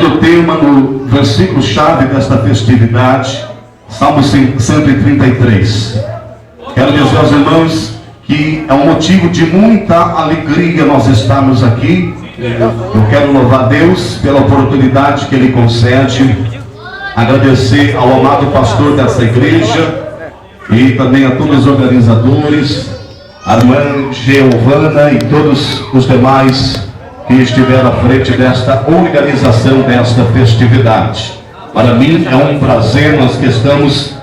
no tema, no versículo-chave desta festividade, Salmo 133. Quero dizer aos irmãos que é um motivo de muita alegria nós estarmos aqui. Eu quero louvar a Deus pela oportunidade que Ele concede, agradecer ao amado pastor dessa igreja e também a todos os organizadores, a irmã Giovana e todos os demais que estiveram à frente desta organização desta festividade. Para mim é um prazer, nós que estamos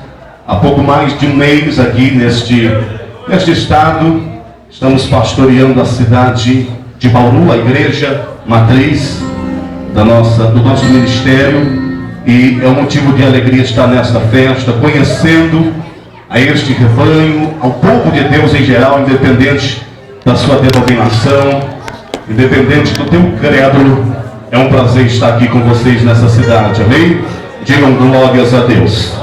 há pouco mais de um mês aqui neste estado, estamos pastoreando a cidade de Bauru, a igreja matriz do nosso ministério, e é um motivo de alegria estar nesta festa, conhecendo a este rebanho, ao povo de Deus em geral, independente da sua denominação, independente do teu credo. É um prazer estar aqui com vocês nessa cidade, amém? Digam glórias a Deus.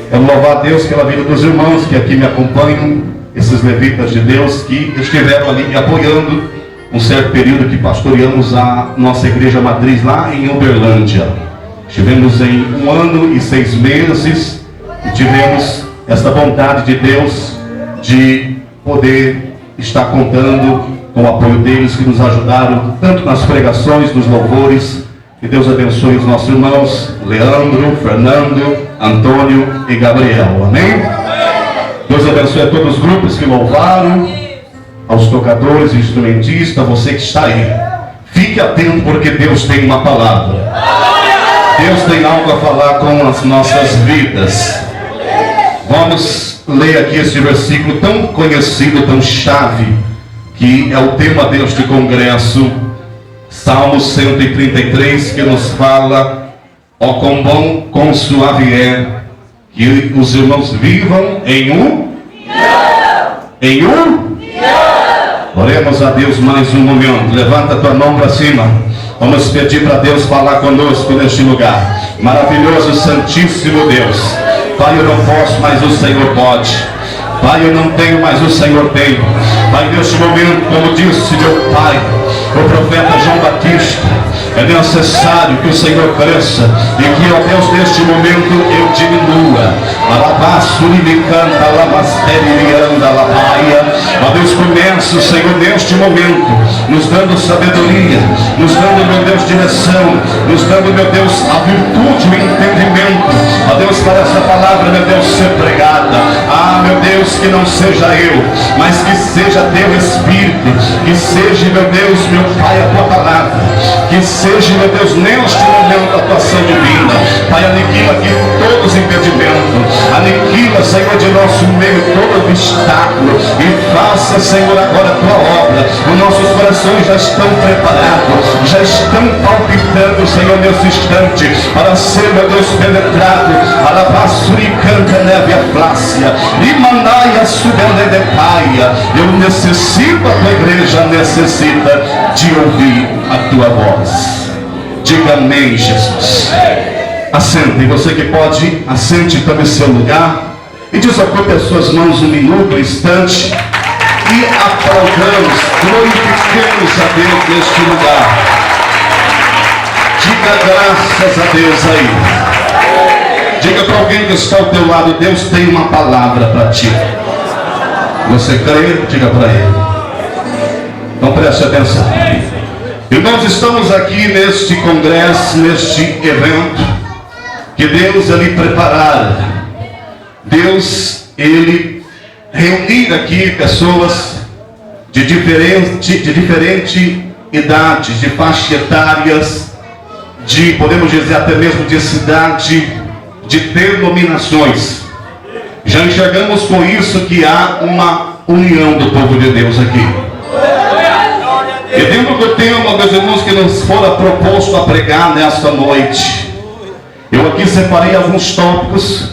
Quero louvar a Deus pela vida dos irmãos que aqui me acompanham, esses levitas de Deus que estiveram ali me apoiando um certo período que pastoreamos a nossa igreja matriz lá em Uberlândia. Estivemos em 1 ano e 6 meses e tivemos essa vontade de Deus de poder estar contando com o apoio deles, que nos ajudaram tanto nas pregações, nos louvores. Que Deus abençoe os nossos irmãos Leandro, Fernando, Antônio e Gabriel, amém? Deus abençoe a todos os grupos que louvaram, aos tocadores, instrumentistas, você que está aí. Fique atento, porque Deus tem uma palavra. Deus tem algo a falar com as nossas vidas. Vamos ler aqui esse versículo tão conhecido, tão chave, que é o tema deste congresso, Salmo 133, que nos fala: ó quão bom, quão suave é que os irmãos vivam em um. Oremos a Deus mais um momento. Levanta a tua mão para cima. Vamos pedir para Deus falar conosco neste lugar. Maravilhoso, santíssimo Deus. Pai, eu não posso, mas o Senhor pode. Pai, eu não tenho, mas o Senhor tem. Pai, neste momento, como disse meu pai, o profeta João Batista, é necessário que o Senhor cresça e que, ó Deus, neste momento eu diminua. Ó Deus, começa, Senhor, neste momento, nos dando sabedoria, nos dando, meu Deus, direção, nos dando, meu Deus, a virtude, o entendimento, ó Deus, para essa palavra, meu Deus, ser pregada. Ah, meu Deus, que não seja eu, mas que seja teu Espírito, que seja, meu Deus, meu Pai, a tua palavra, que seja, meu Deus, neste momento a tua ação divina. Pai, aniquila aqui todos os impedimentos, aniquila, Senhor, de nosso meio todo obstáculo, e faça, Senhor, agora a tua obra. Os nossos corações já estão preparados, já estão palpitando, Senhor, nesse instante, para ser, meu Deus, penetrado. Alabassuri canta neve a flácia, e mandaia subende de paia. Eu necessito, a tua igreja necessita de ouvir a tua voz. Diga amém, Jesus. Assente, você que pode, assente também seu lugar e desocupe as suas mãos um minuto, um instante, e aplaudamos, glorifiquemos a Deus neste lugar. Diga graças a Deus aí. Diga para alguém que está ao teu lado: Deus tem uma palavra para ti. Você crê? Diga para ele. Então preste atenção. Irmãos, estamos aqui neste congresso, neste evento que Deus ele preparar. Deus ele reunir aqui pessoas de diferente idades, de faixas etárias, de, podemos dizer, até mesmo de cidade, de denominações. Já enxergamos com isso que há uma união do povo de Deus aqui. E dentro do tema, meus irmãos, que nos fora proposto a pregar nesta noite, eu aqui separei alguns tópicos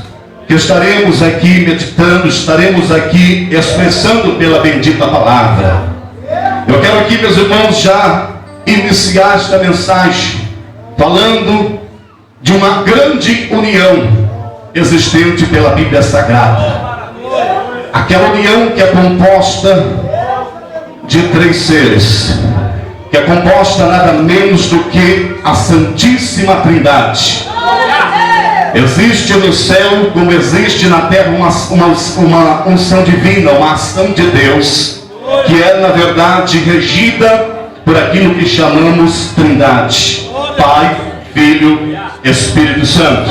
que estaremos aqui meditando, estaremos aqui expressando pela bendita palavra. Eu quero aqui, meus irmãos, já iniciar esta mensagem falando de uma grande união existente pela Bíblia Sagrada. Aquela união que é composta de 3 seres, que é composta nada menos do que a Santíssima Trindade. Existe no céu, como existe na terra, uma unção divina, uma ação de Deus, que é na verdade regida por aquilo que chamamos Trindade: Pai, Filho, Espírito Santo.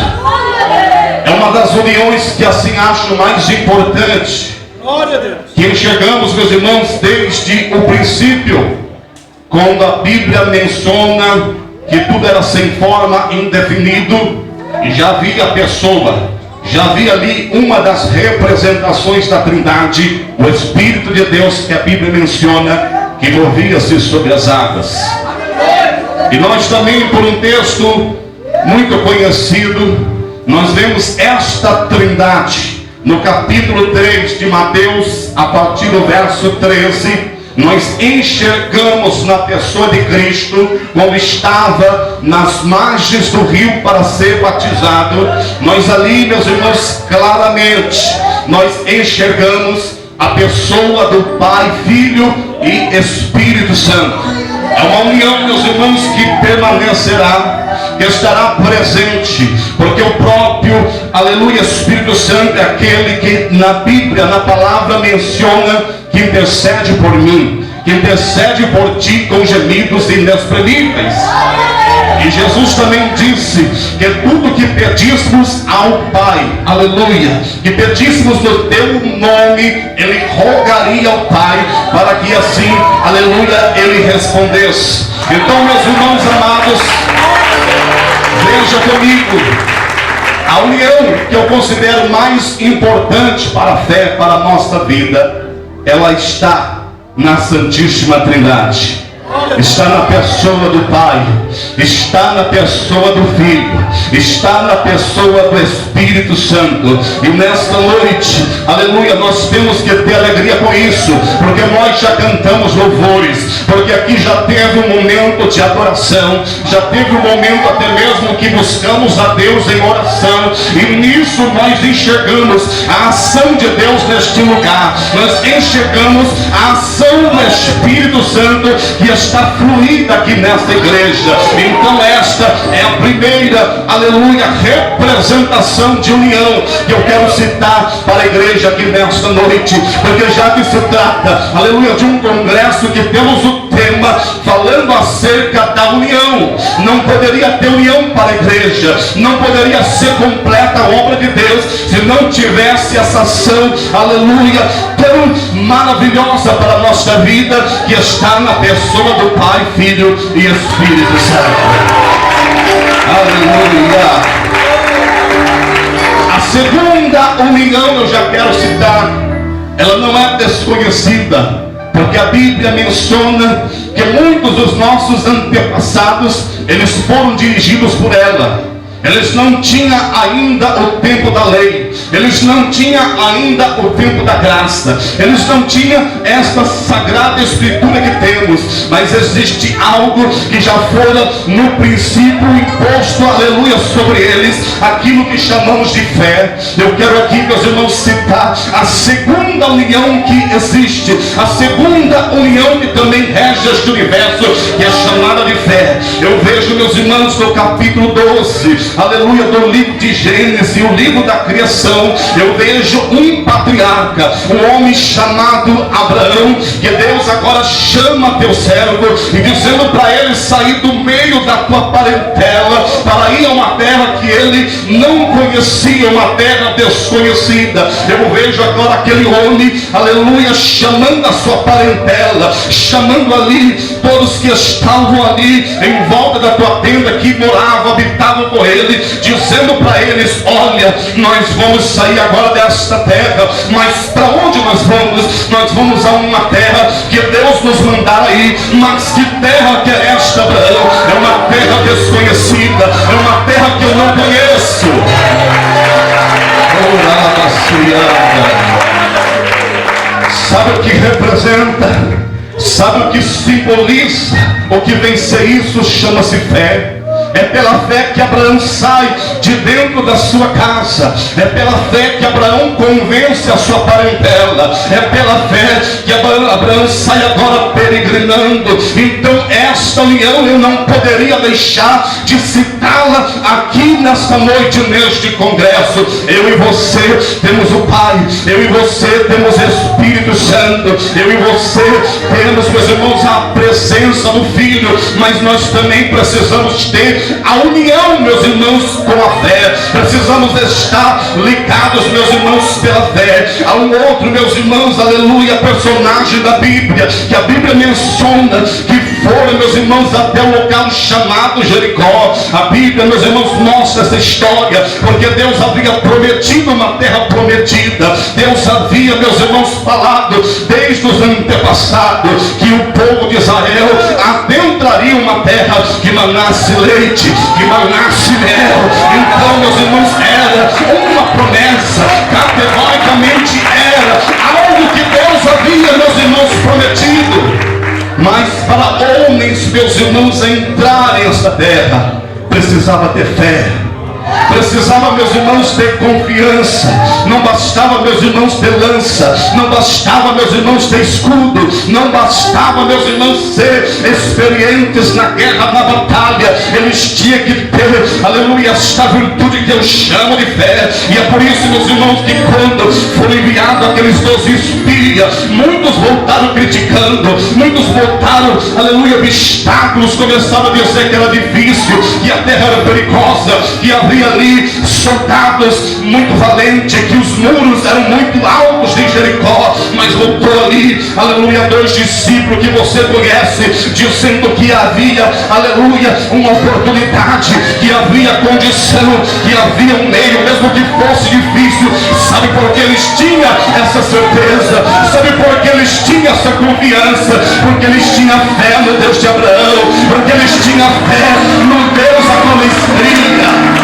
É uma das uniões que assim acho mais importante, que enxergamos, meus irmãos, desde o princípio, quando a Bíblia menciona que tudo era sem forma, indefinido, e já havia pessoa, já havia ali uma das representações da Trindade, o Espírito de Deus, que a Bíblia menciona que movia-se sobre as águas. E nós também, por um texto muito conhecido, nós vemos esta Trindade no capítulo 3 de Mateus, a partir do verso 13. Nós enxergamos na pessoa de Cristo, quando estava nas margens do rio para ser batizado. Nós ali, meus irmãos, claramente nós enxergamos a pessoa do Pai, Filho e Espírito Santo. É uma união, meus irmãos, que permanecerá, que estará presente, porque o próprio, aleluia, Espírito Santo é aquele que na Bíblia, na palavra, menciona que intercede por mim, que intercede por ti com gemidos inexprimíveis. E Jesus também disse que tudo que pedíssemos ao Pai, aleluia, que pedíssemos no teu nome, Ele rogaria ao Pai, para que assim, aleluia, Ele respondesse. Então, meus irmãos amados, veja comigo, a união que eu considero mais importante para a fé, para a nossa vida, ela está na Santíssima Trindade. Está na pessoa do Pai, está na pessoa do Filho, está na pessoa do Espírito Santo. E nesta noite, aleluia, nós temos que ter alegria com isso, porque nós já cantamos louvores, porque aqui já teve um momento de adoração, já teve um momento até mesmo que buscamos a Deus em oração, e nisso nós enxergamos a ação de Deus neste lugar. Nós enxergamos a ação do Espírito Santo que está fluída aqui nesta igreja. Então esta é a primeira, aleluia, representação de união que eu quero citar para a igreja aqui nesta noite, porque já que se trata, aleluia, de um congresso que temos o tema falando acerca da união, não poderia ter união para a igreja, não poderia ser completa a obra de Deus se não tivesse essa ação, aleluia, tão maravilhosa para a nossa vida, que está na pessoa do Pai, Filho e Espírito Santo. Aleluia. A segunda união eu já quero citar, ela não é desconhecida, porque a Bíblia menciona que muitos dos nossos antepassados, eles foram dirigidos por ela. Eles não tinham ainda o tempo da lei, eles não tinham ainda o tempo da graça, eles não tinham esta sagrada escritura que temos, mas existe algo que já fora no princípio imposto, aleluia, sobre eles, aquilo que chamamos de fé. Eu quero aqui, meus irmãos, citar a segunda união que existe, a segunda união que também rege este universo, que é chamada de fé. Eu vejo, meus irmãos, no capítulo 12, aleluia, do livro de Gênesis, o livro da criação, eu vejo um patriarca, um homem chamado Abraão, que Deus agora chama teu servo, e dizendo para ele sair do meio da tua parentela, para ir a uma terra que ele não conhecia, uma terra desconhecida. Eu vejo agora aquele homem, aleluia, chamando a sua parentela, chamando ali todos que estavam ali em volta da tua tenda, que moravam, habitavam com ele, dizendo para eles: olha, nós vamos sair agora desta terra, mas para onde nós vamos? Nós vamos a uma terra que Deus nos mandará ir. Mas que terra que é esta, Abraão? É uma terra desconhecida, é uma terra que eu não conheço. Sabe o que representa? Sabe o que simboliza? O que vem ser isso chama-se fé. É pela fé que Abraão sai de dentro da sua casa. É pela fé que Abraão convence a sua parentela. É pela fé que Abraão sai agora peregrinando. Então esta união eu não poderia deixar de citá-la aqui nesta noite, neste congresso. Eu e você temos o Pai, eu e você temos Espírito Santo, eu e você temos, meus irmãos, a presença do Filho, mas nós também precisamos ter a união, meus irmãos, com a fé. Precisamos estar ligados, meus irmãos, pela fé. Há um outro, meus irmãos, aleluia, personagem da Bíblia, que a Bíblia menciona, que foram, meus irmãos, até o local chamado Jericó. A Bíblia, meus irmãos, mostra essa história, porque Deus havia prometido uma terra prometida. Deus havia, meus irmãos, falado desde os antepassados que o povo de Israel adentraria uma terra que manasse leite, que manasse mel. Então, meus irmãos, era uma promessa, categoricamente era algo que Deus havia, meus irmãos, prometido. Mas para homens, meus irmãos, entrarem nessa terra, precisava ter fé. Precisava, meus irmãos, ter confiança. Não bastava, meus irmãos, ter lança. Não bastava, meus irmãos, ter escudo. Não bastava, meus irmãos, ser experientes na guerra, na batalha. Eles tinham que ter, aleluia, esta virtude que eu chamo de fé. E é por isso, meus irmãos, que quando foram enviados aqueles 12 espias, muitos voltaram criticando, muitos voltaram, aleluia, obstáculos, começaram a dizer que era difícil, que a terra era perigosa, que havia ali soldados muito valentes, que os muros eram muito altos de Jericó. Mas voltou ali, aleluia, 2 discípulos que você conhece, dizendo que havia, aleluia, uma oportunidade, que havia condição, que havia um meio, mesmo que fosse difícil. Sabe por que eles tinham essa certeza? Sabe por que eles tinham essa confiança? Porque eles tinham fé no Deus de Abraão, porque eles tinham fé no Deus a qual eles criam.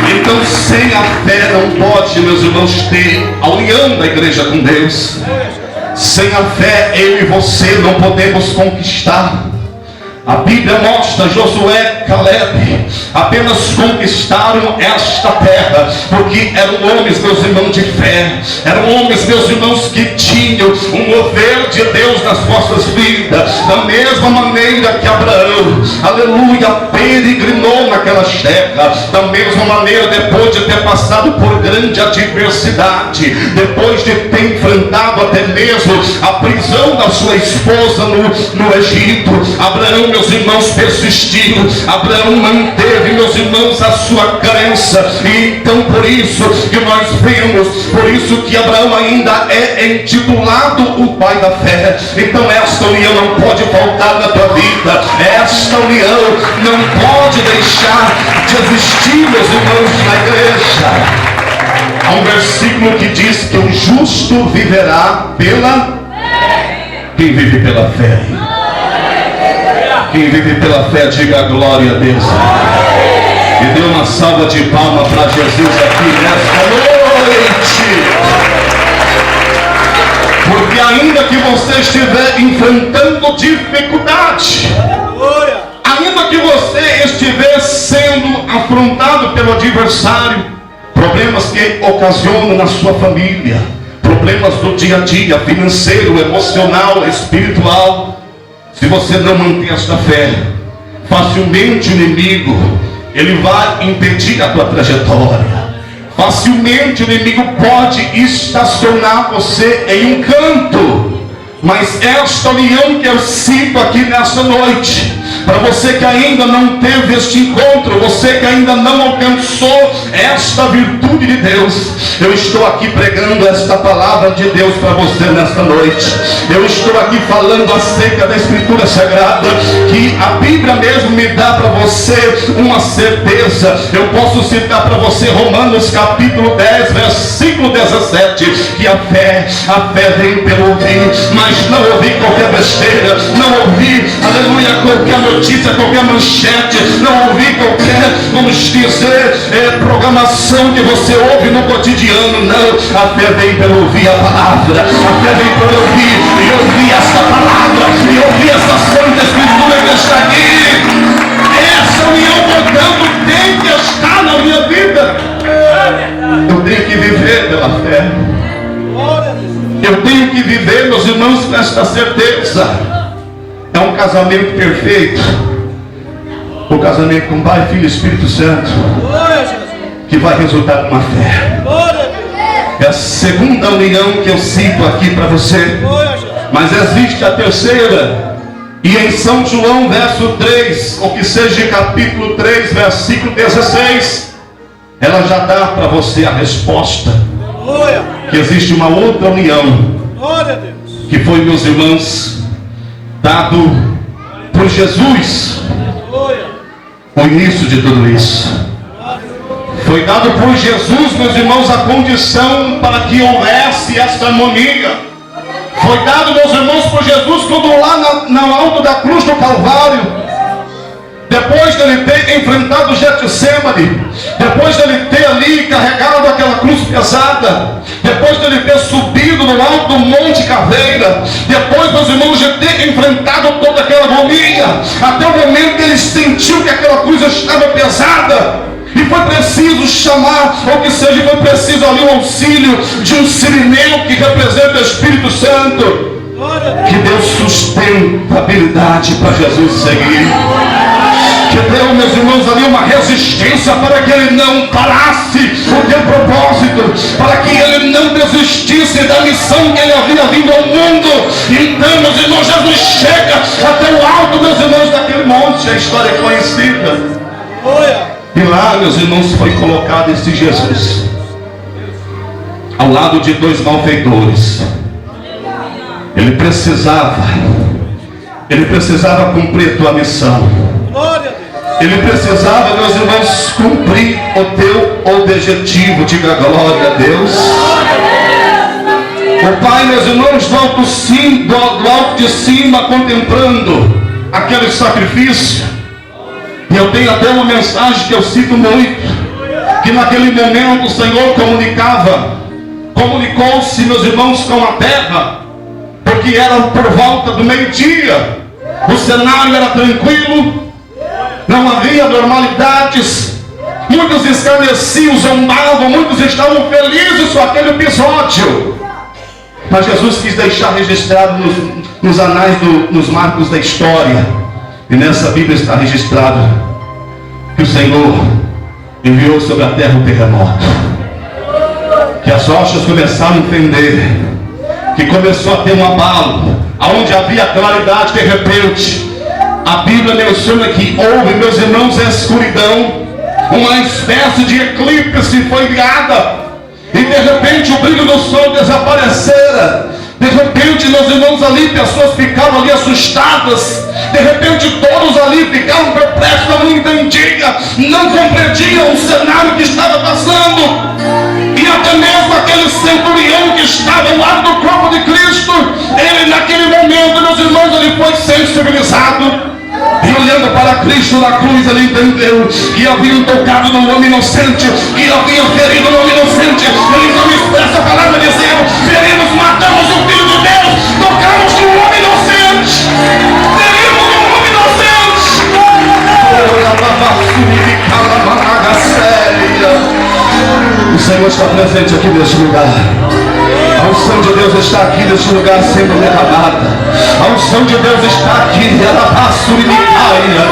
Então, sem a fé não pode, meus irmãos, ter a união da igreja com Deus. Sem a fé, eu e você não podemos conquistar. A Bíblia mostra Josué, Caleb, apenas conquistaram esta terra, porque eram homens, meus irmãos, de fé. Eram homens, meus irmãos, que tinham um mover de Deus nas vossas vidas. Da mesma maneira que Abraão, aleluia, peregrinou naquelas terras. Da mesma maneira, depois de ter passado por grande adversidade, depois de ter enfrentado até mesmo a prisão da sua esposa no Egito, Abraão, meus irmãos, persistiu. Abraão manteve, meus irmãos, a sua crença. E então por isso que nós vemos, por isso que Abraão ainda é intitulado o pai da fé. Então esta união não pode faltar na tua vida. Esta união não pode deixar de existir, meus irmãos, na igreja. Há um versículo que diz que o justo viverá pela fé. Quem vive pela fé? Quem vive pela fé, diga glória a Deus. E dê uma salva de palmas para Jesus aqui nesta noite. Porque ainda que você estiver enfrentando dificuldade, ainda que você estiver sendo afrontado pelo adversário, problemas que ocasionam na sua família, problemas do dia a dia, financeiro, emocional, espiritual, se você não manter esta fé, facilmente o inimigo, ele vai impedir a tua trajetória. Facilmente o inimigo pode estacionar você em um canto. Mas esta união que eu cito aqui nesta noite, para você que ainda não teve este encontro, você que ainda não alcançou esta virtude de Deus, eu estou aqui pregando esta palavra de Deus para você nesta noite. Eu estou aqui falando acerca da Escritura Sagrada, que a Bíblia mesmo me dá para você uma certeza. Eu posso citar para você Romanos capítulo 10, versículo 17, que a fé vem pelo ouvir, mas não ouvir qualquer besteira, não ouvir, aleluia, qualquer notícia, qualquer manchete, não ouvir qualquer, vamos dizer, programação que você ouve no cotidiano. Não, a fé vem pelo ouvir a palavra. A fé vem pelo ouvir e ouvir esta palavra, e ouvir esta santa Escritura que está aqui esta certeza. É um casamento perfeito. O casamento com Pai, Filho e Espírito Santo, que vai resultar numa fé. É a segunda união que eu cito aqui para você. Mas existe a terceira. E em São João, verso 3, ou que seja capítulo 3, versículo 16, ela já dá para você a resposta. Que existe uma outra união, que foi, meus irmãos, dado por Jesus. O início de tudo isso foi dado por Jesus, meus irmãos, a condição para que houvesse essa harmonia. Foi dado, meus irmãos, por Jesus quando lá no alto da cruz do Calvário, depois dele ter enfrentado o Getsemane, depois dele ter ali carregado aquela cruz pesada, depois dele ter subido no alto do Monte Caveira, depois, meus irmãos, de ter enfrentado toda aquela agonia, até o momento que ele sentiu que aquela cruz estava pesada, e foi preciso chamar, ou que seja, foi preciso ali o auxílio de um sirineu que representa o Espírito Santo, que deu sustentabilidade para Jesus seguir, que deu, meus irmãos, ali uma resistência para que ele não parasse o teu propósito, para que ele não desistisse da missão que ele havia vindo ao mundo. Então, meus irmãos, Jesus chega até o alto, meus irmãos, daquele monte. A história é conhecida. E lá, meus irmãos, foi colocado esse Jesus ao lado de dois malfeitores. Ele precisava cumprir a tua missão. Ele precisava, meus irmãos, cumprir o teu objetivo. Diga glória a Deus. O Pai, meus irmãos, do alto de cima, contemplando aquele sacrifício. E eu tenho até uma mensagem que eu cito muito, que naquele momento o Senhor comunicou-se, meus irmãos, com a terra, porque era por volta do meio-dia, o cenário era tranquilo, não havia normalidades, muitos escarneciam, zombavam, muitos estavam felizes com aquele episódio. Mas Jesus quis deixar registrado nos anais, nos marcos da história, e nessa Bíblia está registrado que o Senhor enviou sobre a terra um terremoto, que as rochas começaram a fender, que começou a ter um abalo, aonde havia claridade, de repente a Bíblia menciona que houve, meus irmãos, escuridão, uma espécie de eclipse foi enviada, e de repente o brilho do sol desaparecera. De repente, meus irmãos, ali pessoas ficaram ali assustadas. De repente todos ali ficaram perplexos, não entendiam, não compreendiam o cenário que estava passando. E até mesmo aquele centurião que estava ao lado do corpo de Cristo, ele naquele momento, meus irmãos, ele foi sensibilizado. E olhando para Cristo na cruz, ele entendeu que haviam tocado no homem inocente, que haviam ferido no homem inocente. Ele não expressa a palavra dizendo: ferimos, matamos o Filho de Deus, tocamos no homem inocente, ferimos no homem inocente. O Senhor está presente aqui neste lugar. A unção de Deus está aqui neste lugar sendo derramada. A unção de Deus está aqui. Ela passa e me caia.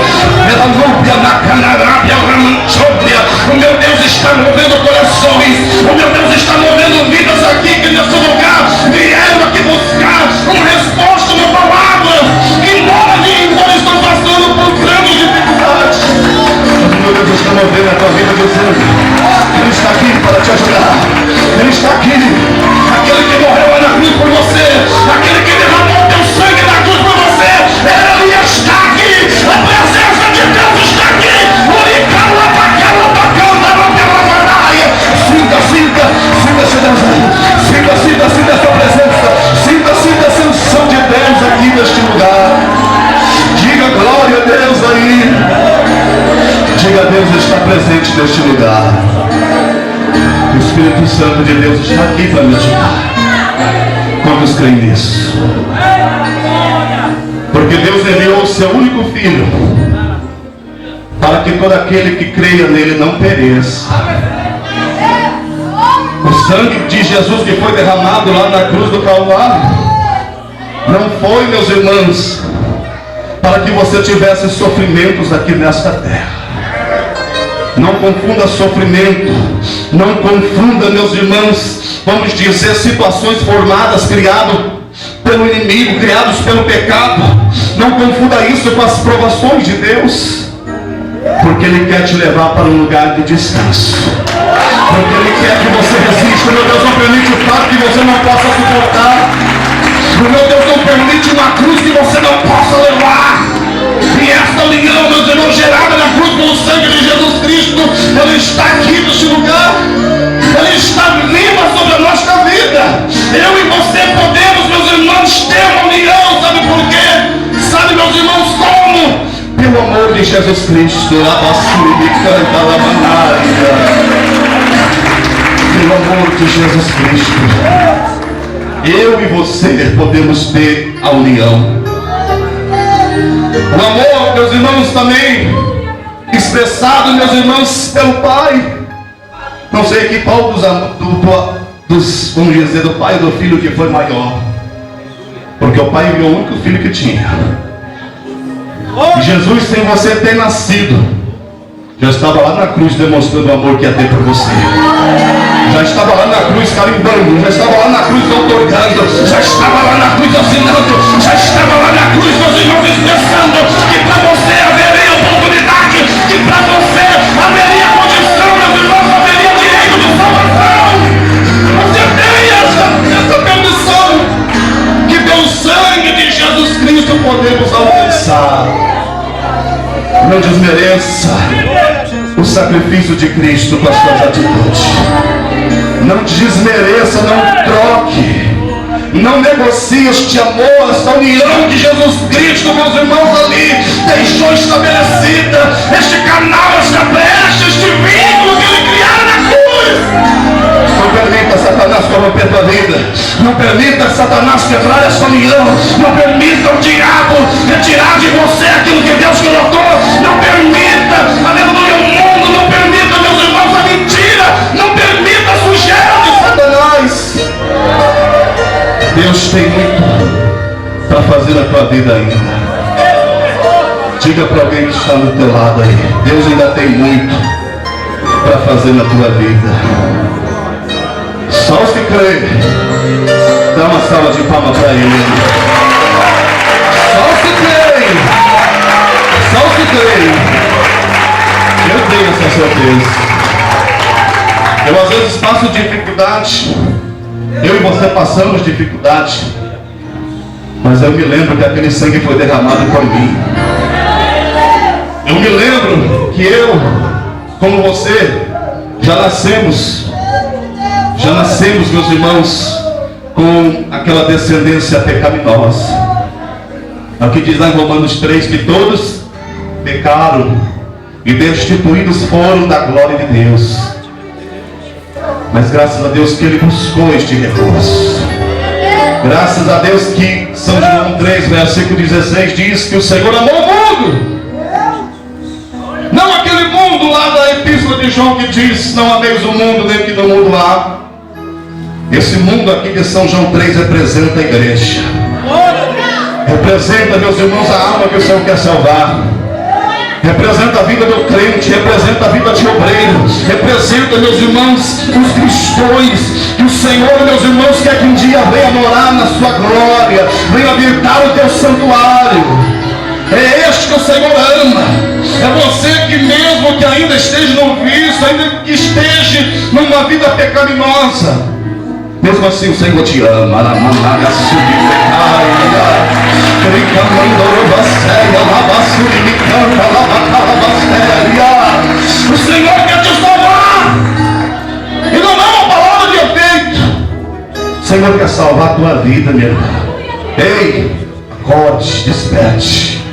Ela nubia na canarábia, o meu Deus está movendo corações. O meu Deus está movendo vidas aqui que nesse lugar vieram aqui buscar uma resposta, uma palavra. Embora estão passando por grandes dificuldades, mas o meu Deus está movendo a tua vida dizendo: Ele está aqui para te ajudar. Ele está aqui. Aquele que morreu lá na cruz por você, aquele que derramou o teu sangue na cruz por você, ele está aqui. A presença de Deus está aqui. Sinta a sua presença. Sinta a sensação de Deus aqui neste lugar. Diga glória a Deus aí. Diga: Deus está presente neste lugar. O Espírito Santo de Deus está aqui para me ajudar. Quantos creem nisso? Porque Deus enviou o seu único Filho, para que todo aquele que creia nele não pereça. O sangue de Jesus que foi derramado lá na cruz do Calvário Não foi, meus irmãos, para que você tivesse sofrimentos aqui nesta terra. Não confunda sofrimento, não confunda, meus irmãos, vamos dizer, situações formadas, criadas pelo inimigo, criados pelo pecado. Não confunda isso com as provações de Deus, porque Ele quer te levar para um lugar de descanso, porque Ele quer que você resista. Meu Deus, não permite o fato que você não possa suportar. Meu Deus, não permite uma cruz que você não possa levar. E esta união, meus irmãos, gerada na cruz pelo sangue de Jesus Cristo, Ele está aqui neste lugar. Ele está viva sobre a nossa vida. Eu e você podemos, meus irmãos, ter uma união. Sabe por quê? Sabe, meus irmãos, como? Pelo amor de Jesus Cristo. Pelo amor de Jesus Cristo, eu e você podemos ter a união. O amor, meus irmãos, também expressado, meus irmãos, pelo Pai. Não sei aqui qual dos, vamos dizer, do pai e do filho que foi maior, porque o pai enviou o único filho que tinha. E Jesus, sem você ter nascido, já estava lá na cruz demonstrando o amor que ia ter por você. Já estava lá na cruz carimbando, já estava lá na cruz outorgando, já estava lá na cruz assinando, já estava lá na cruz, meus irmãos, expressando que para você haveria oportunidade, que para você haveria condição, meus irmãos, haveria direito de salvação. Você tem essa permissão que pelo sangue de Jesus Cristo podemos alcançar. Não desmereça o sacrifício de Cristo com as suas atitudes. Não desmereça, não troque, não negocie este amor, esta união que Jesus Cristo, meus irmãos, ali deixou estabelecida, este canal, esta brecha, este vínculo que Ele criara na cruz. Não permita Satanás corromper tua vida. Não permita Satanás quebrar essa união. Não permita o diabo retirar de você aquilo que Deus colocou. Não permita, aleluia, o mundo. Não permita, meus irmãos, a mentira. Não permita a sujeira de Satanás. Deus tem muito para fazer na tua vida ainda. Diga para alguém que está no teu lado aí: Deus ainda tem muito para fazer na tua vida. Só os que creem, dá uma salva de palmas para Ele. Só os que creem, só os que creem. Eu tenho essa certeza. Eu às vezes passo dificuldade, eu e você passamos dificuldade, mas eu me lembro que aquele sangue foi derramado por mim. Eu me lembro que eu, como você, já nascemos, meus irmãos, com aquela descendência pecaminosa. É o que diz lá em Romanos 3, que todos pecaram e destituídos foram da glória de Deus. Mas graças a Deus que Ele buscou este recurso. Graças a Deus que São João 3, versículo 16 diz que o Senhor amou o mundo. Não aquele mundo lá da epístola de João que diz: não ameis o mundo, nem que no mundo há. Esse mundo aqui de São João 3 representa a igreja. Representa, meus irmãos, a alma que o Senhor quer salvar. Representa a vida do crente, representa a vida de obreiro, representa, meus irmãos, os cristãos. Que o Senhor, meus irmãos, quer que um dia venha morar na sua glória, venha habitar o teu santuário. É este que o Senhor ama. É você que, mesmo que ainda esteja no vício, ainda que esteja numa vida pecaminosa, mesmo assim o Senhor te ama. O Senhor quer te salvar. E não é uma palavra de efeito. O Senhor quer salvar a tua vida, meu irmão. Ei, acorde, desperte.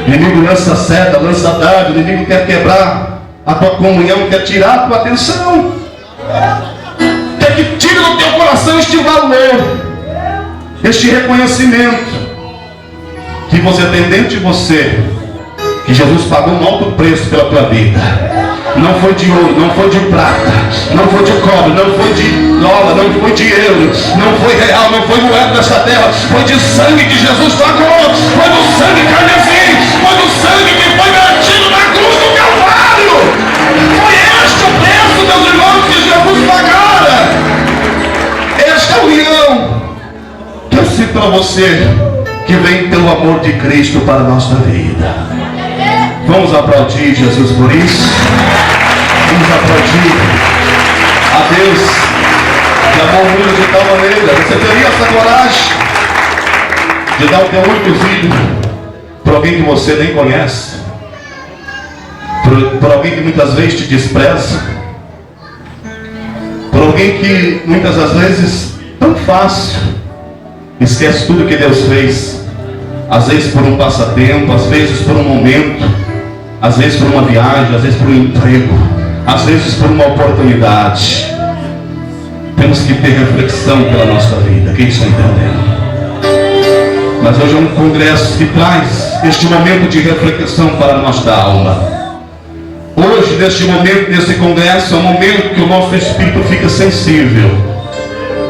O inimigo lança seta, lança dardo. O inimigo quer quebrar a tua comunhão, quer tirar a tua atenção, quer que tire do teu coração este valor, este reconhecimento que você tem dentro de você, que Jesus pagou um alto preço pela tua vida. Não foi de ouro, não foi de prata, não foi de cobre, não foi de dólar, não foi de euro, não foi real, não foi moeda desta terra. Foi de sangue que Jesus pagou. Foi do sangue carmesim. Foi do sangue que foi vertido na cruz do Calvário. Foi este o preço, meus irmãos, que Jesus pagara. Esta é a união que eu cito para você, que vem pelo amor de Cristo para a nossa vida. Vamos aplaudir Jesus por isso. Vamos aplaudir a Deus que amou o mundo de tal maneira. Você teria essa coragem de dar o teu único filho para alguém que você nem conhece, por alguém que muitas vezes te despreza, por alguém que muitas das vezes, tão fácil, esquece tudo que Deus fez, às vezes por um passatempo, às vezes por um momento, às vezes por uma viagem, às vezes por um emprego, às vezes por uma oportunidade. Temos que ter reflexão pela nossa vida. Quem está entendendo? Mas hoje é um congresso que traz este momento de reflexão para a nossa alma. Hoje, neste momento, nesse congresso, é um momento que o nosso espírito fica sensível.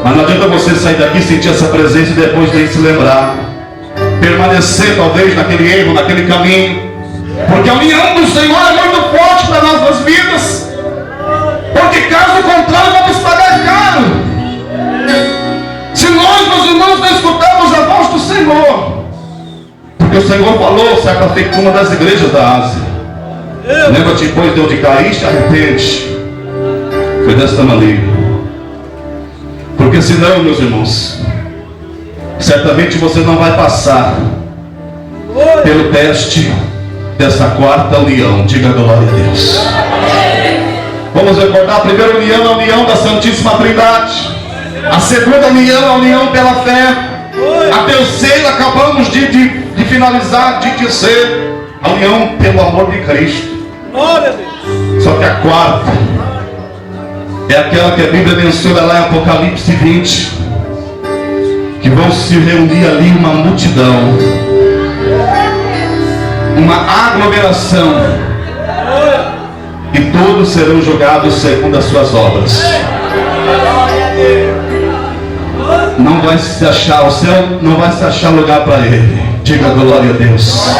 Mas não adianta você sair daqui, sentir essa presença e depois nem se lembrar, permanecer talvez naquele erro, naquele caminho. Porque a união do Senhor é muito forte para nossas vidas. Porque caso contrário, vamos pagar caro. Se nós, meus irmãos, não escutarmos a voz do Senhor. Porque o Senhor falou, certa feita, uma das igrejas da Ásia: lembra-te, depois de onde caíste, arrepende. Foi desta maneira. Porque senão, meus irmãos, certamente você não vai passar pelo teste dessa quarta união. Diga glória a Deus. Vamos recordar: a primeira união é a união da Santíssima Trindade. A segunda união é a união pela fé. A terceira acabamos de finalizar, de dizer, a união pelo amor de Cristo. Só que a quarta é aquela que a Bíblia menciona lá em Apocalipse 20, que vão se reunir ali uma multidão, uma aglomeração, e todos serão julgados segundo as suas obras. Não vai se achar, o céu não vai se achar lugar para ele. Diga glória a Deus.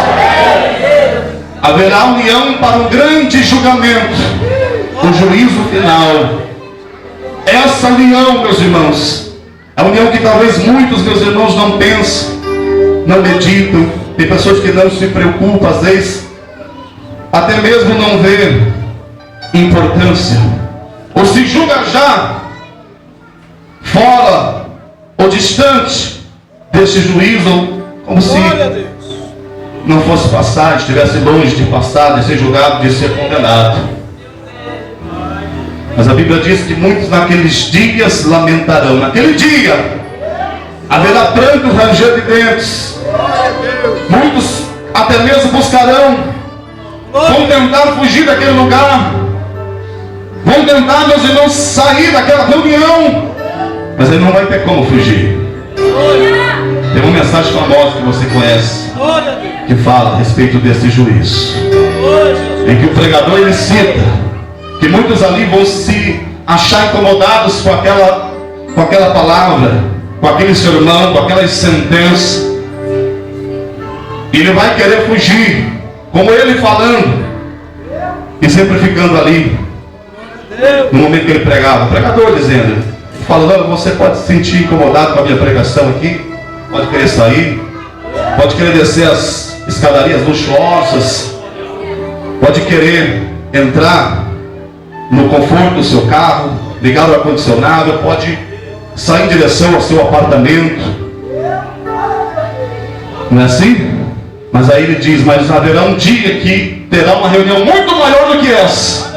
Haverá união para um grande julgamento, o juízo final. Essa união, meus irmãos, é a união que talvez muitos, meus irmãos, não pensam, não meditam. Tem pessoas que não se preocupam, às vezes até mesmo não vê importância, ou se julga já fora ou distante desse juízo, como se não fosse passar, estivesse longe de passar, de ser julgado, de ser condenado. Mas a Bíblia diz que muitos naqueles dias lamentarão. Naquele dia haverá pranto, ranger de dentes. Muitos até mesmo buscarão, vão tentar fugir daquele lugar, vão tentar, meus irmãos, sair daquela reunião, mas ele não vai ter como fugir. Tem uma mensagem famosa que você conhece, que fala a respeito desse juízo, em que o pregador ele cita que muitos ali vão se achar incomodados com aquela palavra, com aquele sermão, com aquelas sentenças, e ele vai querer fugir, como ele falando, e sempre ficando ali, no momento que ele pregava, o pregador dizendo, falando: você pode se sentir incomodado com a minha pregação aqui, pode querer sair, pode querer descer as escadarias luxuosas, pode querer entrar no conforto do seu carro, ligar o ar-condicionado, pode sair em direção ao seu apartamento. Não é assim? Mas aí ele diz: mas haverá um dia que terá uma reunião muito maior do que essa.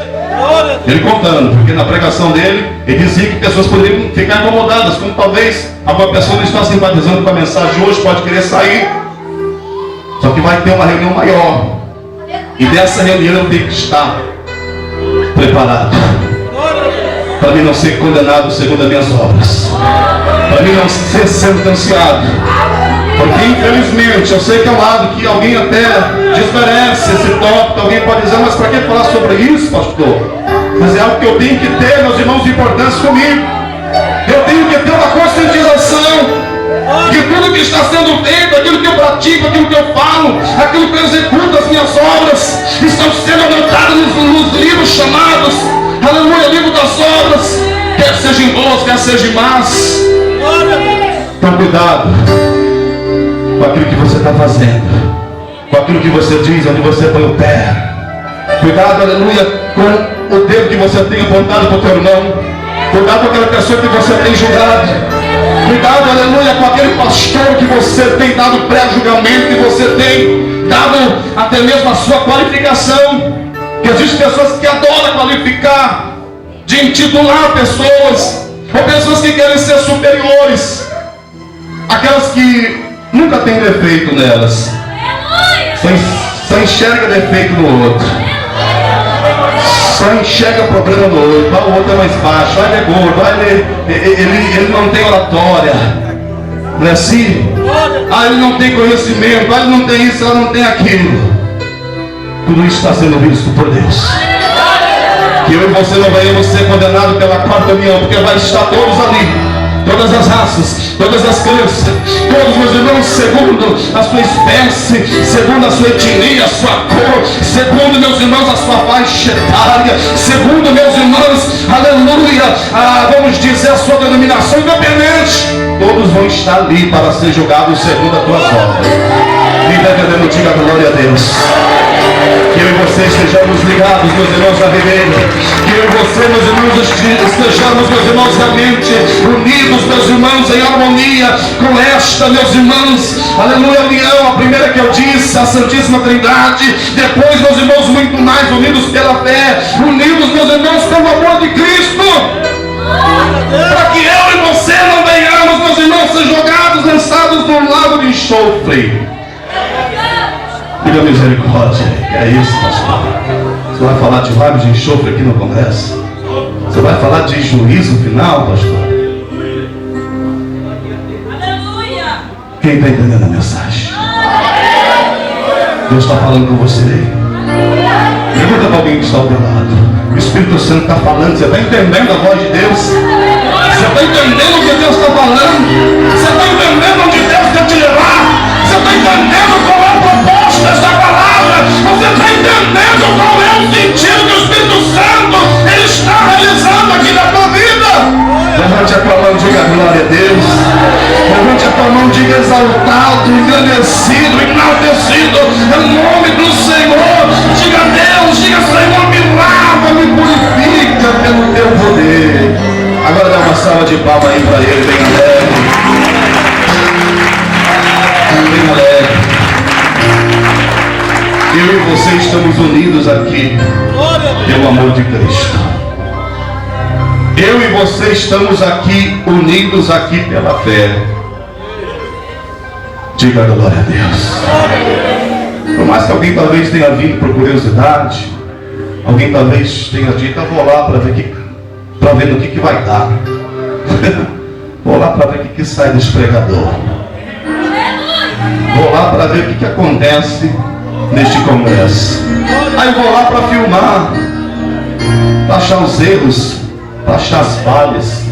Ele contando, porque na pregação dele, ele dizia que pessoas poderiam ficar incomodadas, como talvez alguma pessoa não está simpatizando com a mensagem de hoje, pode querer sair. Só que vai ter uma reunião maior, e dessa reunião eu tenho que estar preparado, para mim não ser condenado segundo as minhas obras, para mim não ser sentenciado, porque Porque infelizmente, eu sei que é um lado que alguém até desmerece esse tópico. Alguém pode dizer, mas para que falar sobre isso, pastor? Mas é algo que eu tenho que ter, meus irmãos, de importância comigo. Eu tenho que ter uma conscientização que tudo que está sendo feito, aquilo que eu pratico, aquilo que eu falo, aquilo que eu executo, as minhas obras, estão sendo anotadas nos livros chamados, aleluia, livro das obras, quer sejam boas, quer sejam más. Então cuidado com aquilo que você está fazendo, com aquilo que você diz, onde você põe o pé. Cuidado, aleluia, com o dedo que você tem apontado para o teu irmão. Cuidado com aquela pessoa que você tem julgado. Cuidado, aleluia, com aquele pastor que você tem dado pré-julgamento, que você tem dado até mesmo a sua qualificação. Que existem pessoas que adoram qualificar, de intitular pessoas, ou pessoas que querem ser superiores, aquelas que nunca tem defeito nelas, só enxerga defeito no outro, só enxerga problema no outro. O outro é mais baixo, ele é gordo, ele não tem oratória, não é assim? Ele não tem conhecimento, ele não tem isso, ela não tem aquilo. Tudo isso está sendo visto por Deus. Que eu e você não venhamos ser condenados pela quarta união, porque vai estar todos ali, todas as raças, todas as crenças, todos meus irmãos, segundo a sua espécie, segundo a sua etnia, a sua cor, segundo, meus irmãos, a sua faixa etária, segundo, meus irmãos, aleluia, vamos dizer, a sua denominação independente, todos vão estar ali para ser julgados segundo as tuas obras. E diga a glória a Deus. Que eu e você estejamos ligados, meus irmãos, na videira. Que eu e você, meus irmãos, estejamos, meus irmãos, realmente unidos, meus irmãos, em harmonia com esta, meus irmãos, aleluia, união, a primeira que eu disse, a Santíssima Trindade. Depois, meus irmãos, muito mais unidos pela fé, unidos, meus irmãos, pelo amor de Cristo. Para que eu e você não venhamos, meus irmãos, ser jogados, lançados num lago de enxofre. Diga misericórdia, é isso, pastor. Você vai falar de lago de enxofre aqui no congresso? Você vai falar de juízo final, pastor? Aleluia! Quem está entendendo a mensagem? Deus está falando com você. Pergunta para alguém que está ao teu lado. O Espírito Santo está falando. Você está entendendo a voz de Deus? Você está entendendo o que Deus está falando? Você está entendendo onde Deus quer te levar? Você está entendendo qual é o propósito dessa palavra? Você está entendendo qual é o sentido que o Espírito Santo ele está realizando aqui na tua vida? Levante a tua mão, diga glória a Deus. Levante a tua mão, diga exaltado, engrandecido, enaltecido em nome do Senhor. Diga a Deus, diga Senhor, me lava, me purifica pelo teu poder. Agora dá uma salva de palmas aí para ele, bem alegre. Bem alegre. Eu e você estamos unidos aqui pelo amor de Cristo. Eu e você estamos aqui unidos aqui pela fé. Diga glória a Deus. Por mais que alguém talvez tenha vindo por curiosidade, alguém talvez tenha dito, eu vou lá para ver no que vai dar. Vou lá para ver o que sai desse pregador. Vou lá para ver o que acontece neste congresso. Aí vou lá para filmar, para achar os erros, para achar as falhas,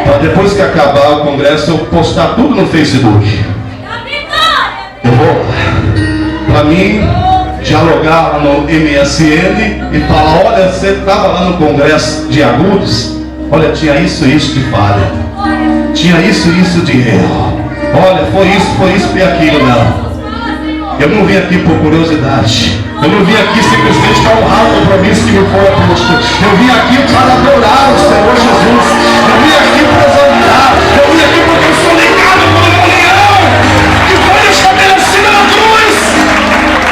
para depois que acabar o congresso eu postar tudo no Facebook. Eu vou para mim dialogar lá no MSN e falar, olha, você estava lá no congresso de Agudos, olha, tinha isso e isso de falha, tinha isso e isso de erro, olha, foi isso e aquilo. Não, eu não vim aqui por curiosidade, eu não vim aqui simplesmente para honrar o compromisso que me foi posto, eu vim aqui para adorar o Senhor Jesus, eu vim aqui para exaltar, eu vim aqui porque eu sou ligado por uma união que foi estabelecida na cruz.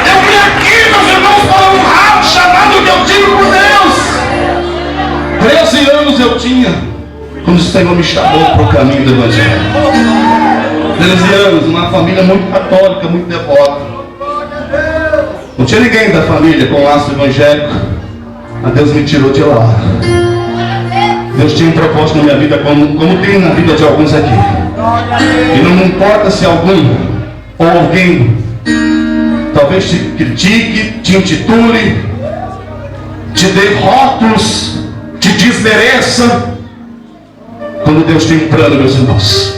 Eu vim aqui, meus irmãos, para honrar o chamado que eu tive por Deus. 13 anos eu tinha quando o Senhor me chamou para o caminho do Evangelho. 13 anos, uma família muito católica, muito devota. Não tinha ninguém da família com laço evangélico, mas Deus me tirou de lá. Deus tinha um propósito na minha vida, como tem na vida de alguns aqui. E não importa se algum ou alguém talvez te critique, te intitule, te dê rótulos, te desmereça. Quando Deus tem um plano, meus irmãos,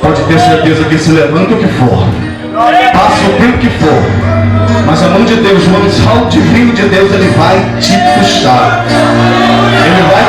pode ter certeza que Ele se levanta o que for, passa o tempo que for, mas a mão de Deus, o anzol divino de Deus, Ele vai te puxar, Ele vai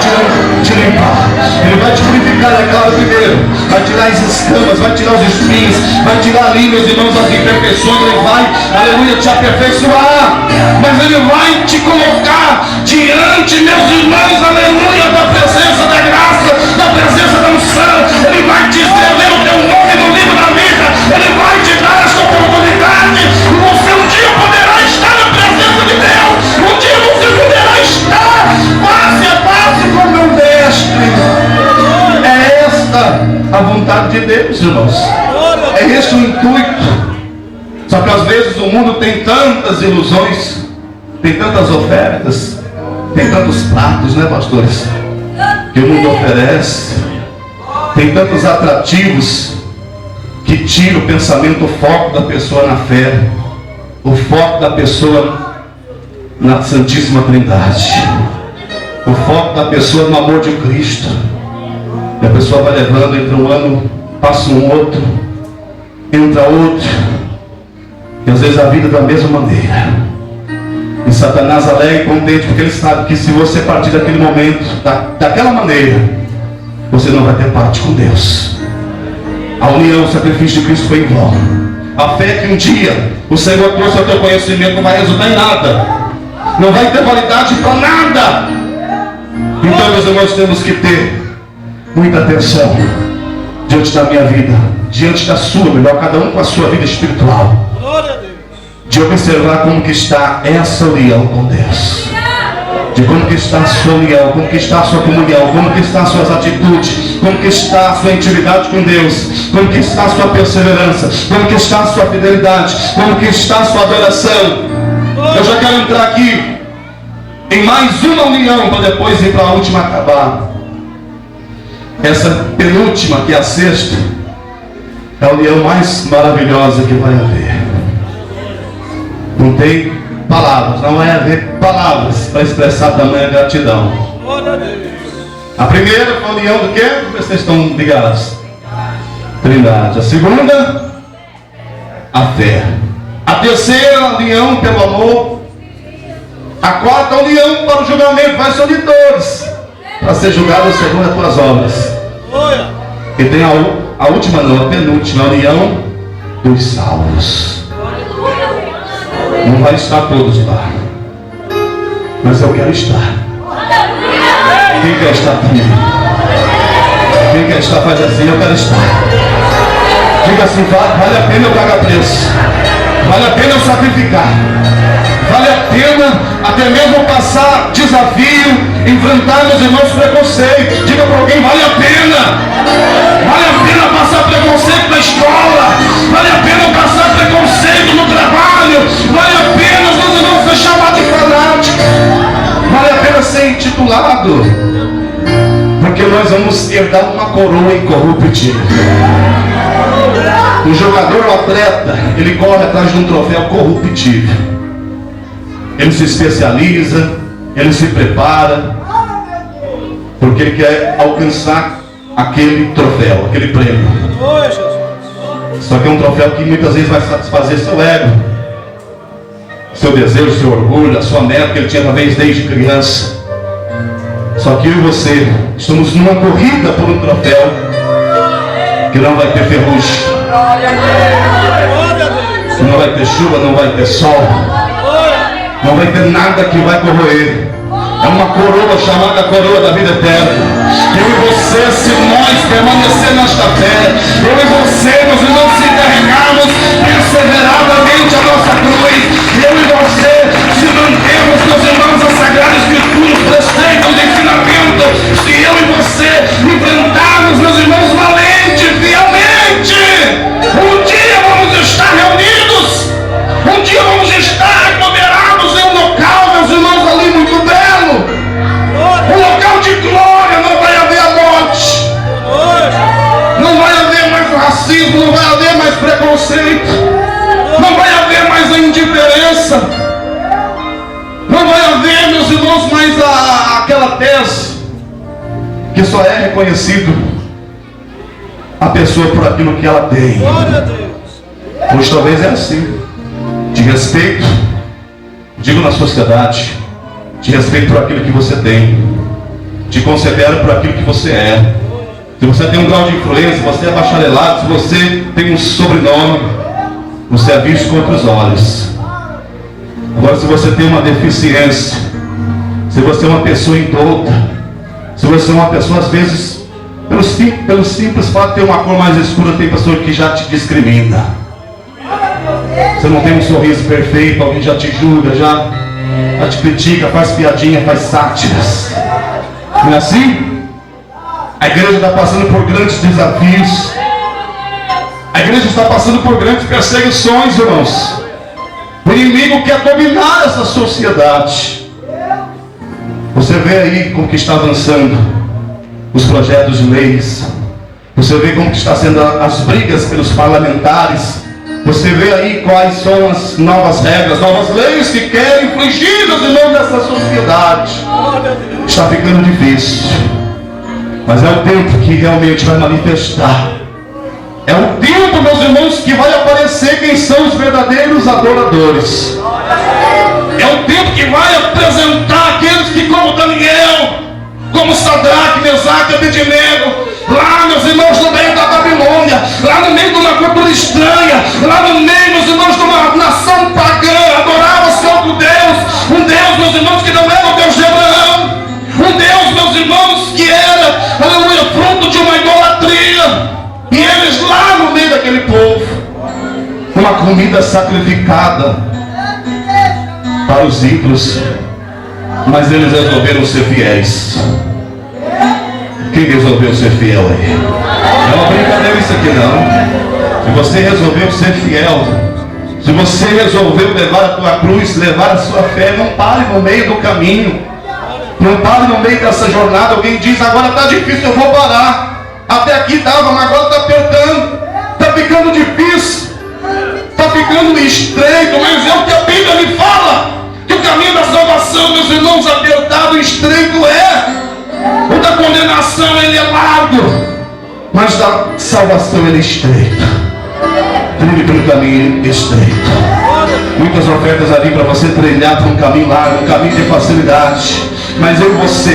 te limpar, Ele vai te purificar, é claro, primeiro, vai tirar as escamas, vai tirar os espinhos, vai tirar ali, meus irmãos, as imperfeições. Ele vai, aleluia, te aperfeiçoar, mas Ele vai te colocar diante, meus irmãos, aleluia, da presença da graça, da presença da unção. Ele vai te escrever o teu nome no livro da vida, Ele vai te dar essa oportunidade. Você um dia poderá estar na presença de Deus, um dia você poderá estar face a face com o meu mestre. É esta a vontade de Deus, irmãos, é esse o intuito. Só que às vezes o mundo tem tantas ilusões, tem tantas ofertas, tem tantos pratos, né, pastores, que o mundo oferece, tem tantos atrativos que tira o pensamento, o foco da pessoa na fé, o foco da pessoa na Santíssima Trindade, o foco da pessoa no amor de Cristo. E a pessoa vai levando, entra um ano, passa um outro, entra outro, e às vezes a vida da mesma maneira. E Satanás alegre e contente, porque ele sabe que se você partir daquele momento, daquela maneira, você não vai ter parte com Deus. A união, o sacrifício de Cristo foi em vão. A fé que um dia o Senhor trouxe ao teu conhecimento não vai resultar em nada, não vai ter validade para nada. Então, meus irmãos, temos que ter muita atenção diante da minha vida, diante da sua, melhor, cada um com a sua vida espiritual, de observar como que está essa união com Deus, de como que está a sua união, como que está a sua comunhão, como que está as suas atitudes, como que está a sua intimidade com Deus, como que está a sua perseverança, como que está a sua fidelidade, como que está a sua adoração. Eu já quero entrar aqui em mais uma união, para depois ir para a última acabar. Essa penúltima, que é a sexta, é a união mais maravilhosa que vai haver. Não tem palavras, não vai haver palavras para expressar tamanha gratidão. A primeira foi a união do quê? Vocês estão ligados? Trindade. A segunda, a fé. A terceira, a união pelo amor. A quarta, a união para o julgamento. Vai ser de todos, para ser julgado segundo as tuas obras. E tem a última, não, a penúltima, a união dos salvos. Não vai estar todos lá, mas eu quero estar. Quem quer estar também? Quem quer estar faz assim, eu quero estar. Diga assim, vale a pena eu pagar preço, vale a pena eu sacrificar, vale a pena até mesmo passar desafio, enfrentar, meus irmãos, preconceito. Diga para alguém, vale a pena passar preconceito na escola, vale a pena passar preconceito no trabalho, vale a pena, meus irmãos, ser chamado de fanático, vale a pena ser intitulado, porque nós vamos herdar uma coroa incorruptível. O jogador, o atleta, ele corre atrás de um troféu corruptível. Ele se especializa, ele se prepara, porque ele quer alcançar aquele troféu, aquele prêmio. Só que é um troféu que muitas vezes vai satisfazer seu ego, seu desejo, seu orgulho, a sua meta que ele tinha talvez desde criança. Só que eu e você estamos numa corrida por um troféu que não vai ter ferrugem, não vai ter chuva, não vai ter sol, não vai ter nada que vai corroer. É uma coroa chamada coroa da vida eterna. Eu e você, se nós permanecer nesta fé, eu e você, meus irmãos, se carregarmos perseveradamente a nossa cruz, eu e você, se mantermos, meus irmãos, a Sagrada Escritura, os preceitos de ensinamento, se eu e você enfrentarmos, meus irmãos, valente, fielmente, um dia vamos estar reunidos, um dia vamos estar aglomerados em um local, meus irmãos, ali muito belo, um local de glória. Não vai haver a morte, não vai haver só é reconhecido a pessoa por aquilo que ela tem. Hoje talvez é assim. Te respeito, digo na sociedade, te respeito por aquilo que você tem, te considero por aquilo que você é. Se você tem um grau de influência, se você é bacharelado, se você tem um sobrenome, você é visto com outros olhos. Agora, se você tem uma deficiência, se você é uma pessoa indouta, se você é uma pessoa, às vezes, pelo simples fato de ter uma cor mais escura, tem pessoa que já te discrimina. Você não tem um sorriso perfeito, alguém já te julga, já te critica, faz piadinha, faz sátiras. Não é assim? A igreja está passando por grandes desafios. A igreja está passando por grandes perseguições, irmãos. O inimigo quer dominar essa sociedade. Você vê aí como que está avançando os projetos de leis. Você vê como que está sendo as brigas pelos parlamentares. Você vê aí quais são as novas regras, novas leis que querem infligir os irmãos dessa sociedade. Está ficando difícil. Mas é o tempo que realmente vai manifestar. É o tempo, meus irmãos, que vai aparecer quem são os verdadeiros adoradores. É o tempo que vai apresentar aqueles que, como Daniel, como Sadraque, Mesaque e Abednego, lá, meus irmãos, no meio da Babilônia, lá no meio de uma cultura estranha, lá no meio, meus irmãos, de uma nação pagã, adorava-se outro Deus, um Deus, meus irmãos, que não era o Deus de Abraão, um Deus, meus irmãos, que era, aleluia, fruto de uma idolatria, e eles lá no meio daquele povo, uma comida sacrificada para os ídolos, mas eles resolveram ser fiéis. Quem resolveu ser fiel aí? Não é uma brincadeira isso aqui não. Se você resolveu ser fiel, se você resolveu levar a tua cruz, levar a sua fé, não pare no meio do caminho. Não pare no meio dessa jornada. Alguém diz, agora está difícil, eu vou parar. Até aqui estava, mas agora está apertando. Está ficando difícil. Está ficando estreito. Mas é o que a Bíblia me fala. Que o caminho da salvação, meus irmãos, apertado e estreito é. O da condenação ele é largo, mas da salvação ele é estreito. Trilhe pelo caminho estreito. Muitas ofertas ali para você trilhar por um caminho largo, um caminho de facilidade. Mas eu e você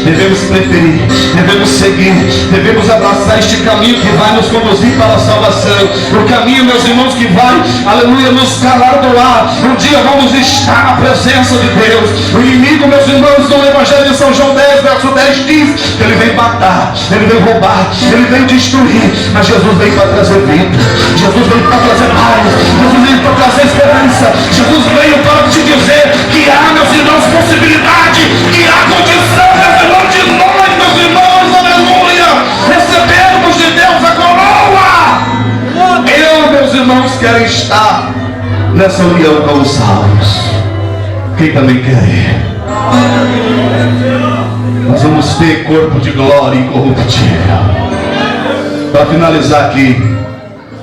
devemos preferir, devemos seguir, devemos abraçar este caminho que vai nos conduzir para a salvação. O caminho, meus irmãos, que vai, aleluia, nos galardoar. Um dia vamos estar na presença de Deus. O inimigo, meus irmãos, no Evangelho de São João 10, verso 10 diz que ele vem matar, ele vem roubar, ele vem destruir. Mas Jesus veio para trazer vida, Jesus veio para trazer paz, Jesus veio para trazer esperança. Jesus veio para te dizer que há, meus irmãos, possibilidade, que há condição, meus irmãos, de nós, meus irmãos, aleluia, recebermos de Deus a coroa. Eu, meus irmãos, quero estar nessa união com os salvos. Quem também quer ir? Nós vamos ter corpo de glória incorruptível. Para finalizar aqui,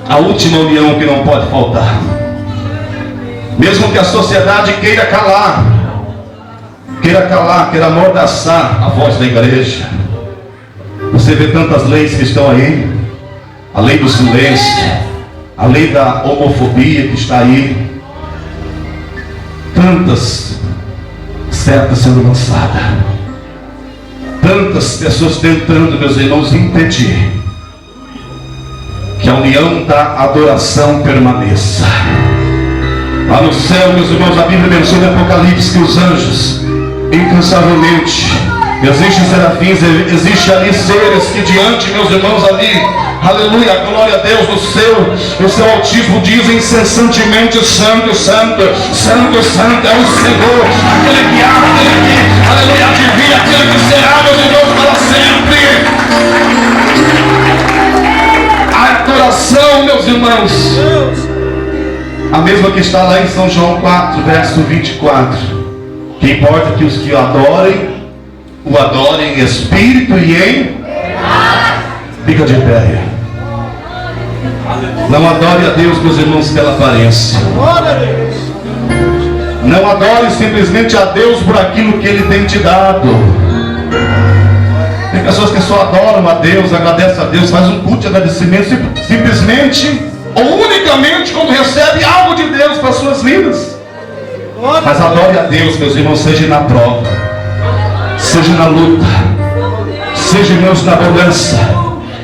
a última união que não pode faltar. Mesmo que a sociedade queira calar, queira amordaçar a voz da igreja. Você vê tantas leis que estão aí, a lei do silêncio, a lei da homofobia que está aí, tantas setas sendo lançadas, tantas pessoas tentando, meus irmãos, impedir que a união da adoração permaneça. Lá no céu, meus irmãos, a Bíblia menciona em Apocalipse que os anjos, incansavelmente, existem serafins, existe ali seres que diante, meus irmãos, ali, aleluia, glória a Deus, no seu altíssimo dizem incessantemente: Santo, Santo, Santo, Santo é o Senhor, aquele que ama, aquele que, aleluia, adivinha, aquele que será, meus irmãos, para sempre. A adoração, meus irmãos, a mesma que está lá em São João 4, verso 24. Que importa que os que o adorem em espírito e em... Fica de pé. Não adore a Deus, meus irmãos, pela aparência. Não adore simplesmente a Deus por aquilo que Ele tem te dado. Tem pessoas que só adoram a Deus, agradecem a Deus, faz um culto de agradecimento simplesmente ou unicamente quando recebe algo de Deus para as suas vidas. Mas adore a Deus, meus irmãos, seja na prova, seja na luta, seja, irmãos, na bonança,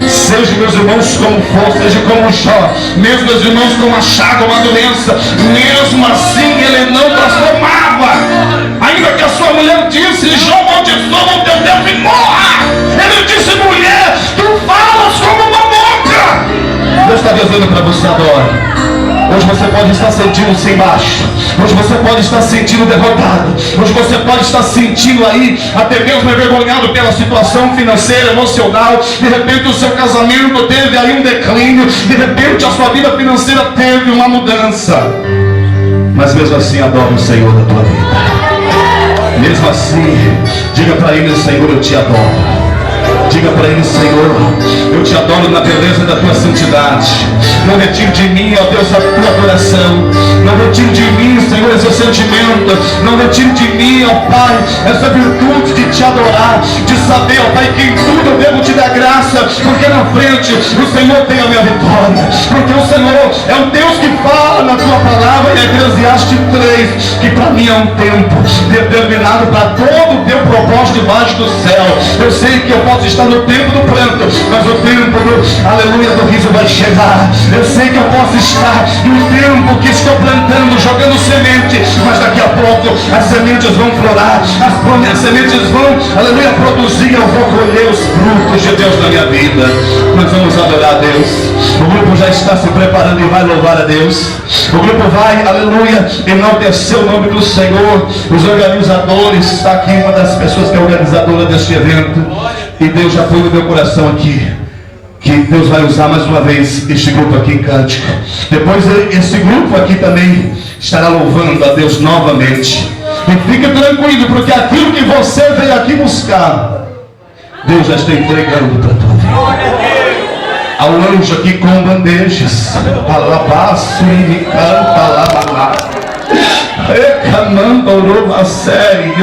seja, meus irmãos, como for, seja como Jó, mesmo, meus irmãos, com uma chaga, uma doença, mesmo assim ele não transformava. Ainda que a sua mulher disse: Jó, amaldiçoa o teu Deus e morra, ele disse: mulher, tu falas como uma boca. Deus está dizendo para você: adore. Hoje você pode estar sentindo-se embaixo, hoje você pode estar sentindo derrotado, hoje você pode estar sentindo aí, até mesmo envergonhado pela situação financeira, emocional. De repente o seu casamento teve aí um declínio, de repente a sua vida financeira teve uma mudança. Mas mesmo assim, adore o Senhor da tua vida. Mesmo assim, diga para Ele: Senhor, eu te adoro. Diga para Ele: Senhor, eu te adoro na beleza da tua santidade. Não retire de mim, ó Deus, a tua adoração. Não retire de mim, Senhor, esse sentimento. Não retire de mim, ó Pai, essa virtude de te adorar, de saber, ó Pai, que em tudo eu devo te dar graça, porque na frente o Senhor tem a minha vitória, porque o Senhor é o Deus que fala na tua palavra em Eclesiastes 3, que para mim é um tempo determinado para todo o teu propósito debaixo do céu. Eu sei que eu posso estar no tempo do pranto, mas o tempo do, aleluia, do riso vai chegar. Eu sei que eu posso estar no tempo que estou plantando, jogando semente, mas daqui a pouco as sementes vão florar, as sementes vão, aleluia, produzir. Eu vou colher os frutos de Deus na minha vida. Nós vamos adorar a Deus. O grupo já está se preparando e vai louvar a Deus. O grupo vai, aleluia, enaltecer o nome do Senhor. Os organizadores, está aqui uma das pessoas que é organizadora deste evento, e Deus já põe no meu coração aqui que Deus vai usar mais uma vez este grupo aqui em cântico. Depois esse grupo aqui também estará louvando a Deus novamente. E fique tranquilo, porque aquilo que você veio aqui buscar, Deus já está entregando para a tua vida. Há um anjo aqui com bandejas. Alabaço e me canta, alabalá. Recamando uma série.